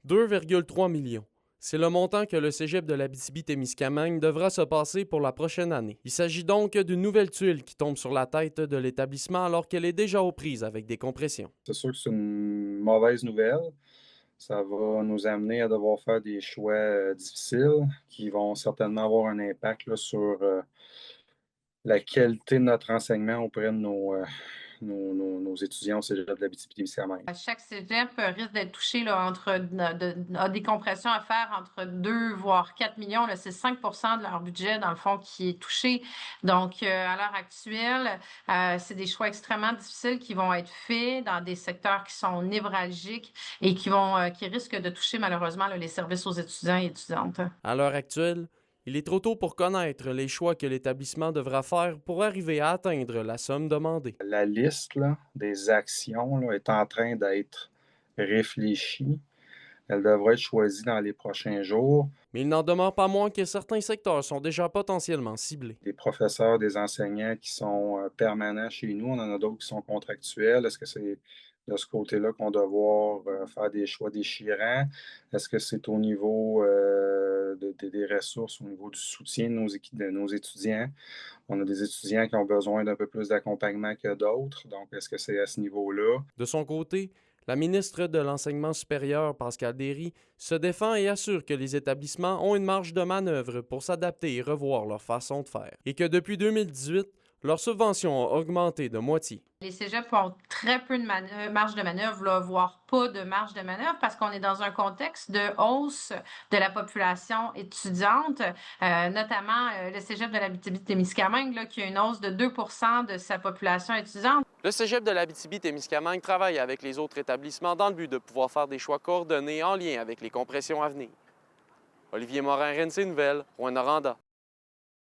2,3 millions. C'est le montant que le cégep de l'Abitibi-Témiscamingue devra se passer pour la prochaine année. Il s'agit donc d'une nouvelle tuile qui tombe sur la tête de l'établissement alors qu'elle est déjà aux prises avec des compressions. C'est sûr que c'est une mauvaise nouvelle. Ça va nous amener à devoir faire des choix difficiles qui vont certainement avoir un impact là, sur la qualité de notre enseignement auprès de nos étudiants au cégep de l'Abitibi-Témiscamingue. Chaque cégep risque d'être touché là, a des compressions à faire entre 2 voire 4 millions. Là, c'est 5 de leur budget, dans le fond, qui est touché. Donc, à l'heure actuelle, c'est des choix extrêmement difficiles qui vont être faits dans des secteurs qui sont névralgiques et qui risquent de toucher malheureusement là, les services aux étudiants et étudiantes. À l'heure actuelle, il est trop tôt pour connaître les choix que l'établissement devra faire pour arriver à atteindre la somme demandée. La liste là, des actions là, est en train d'être réfléchie. Elle devrait être choisie dans les prochains jours. Mais il n'en demeure pas moins que certains secteurs sont déjà potentiellement ciblés. Des professeurs, des enseignants qui sont permanents chez nous, on en a d'autres qui sont contractuels. Est-ce que c'est de ce côté-là qu'on doit devoir faire des choix déchirants? Est-ce que c'est au niveau des ressources, au niveau du soutien de nos étudiants? On a des étudiants qui ont besoin d'un peu plus d'accompagnement que d'autres. Donc, est-ce que c'est à ce niveau-là? De son côté, la ministre de l'Enseignement supérieur, Pascale Derry, se défend et assure que les établissements ont une marge de manœuvre pour s'adapter et revoir leur façon de faire, et que depuis 2018, leur subvention a augmenté de moitié. Les cégeps ont très peu de marge de manœuvre, là, voire pas de marge de manœuvre, parce qu'on est dans un contexte de hausse de la population étudiante, notamment le cégep de l'Abitibi-Témiscamingue, là, qui a une hausse de 2 de sa population étudiante. Le cégep de l'Abitibi-Témiscamingue travaille avec les autres établissements dans le but de pouvoir faire des choix coordonnés en lien avec les compressions à venir. Olivier Morin, RNC Nouvelles, Rouyn-Noranda.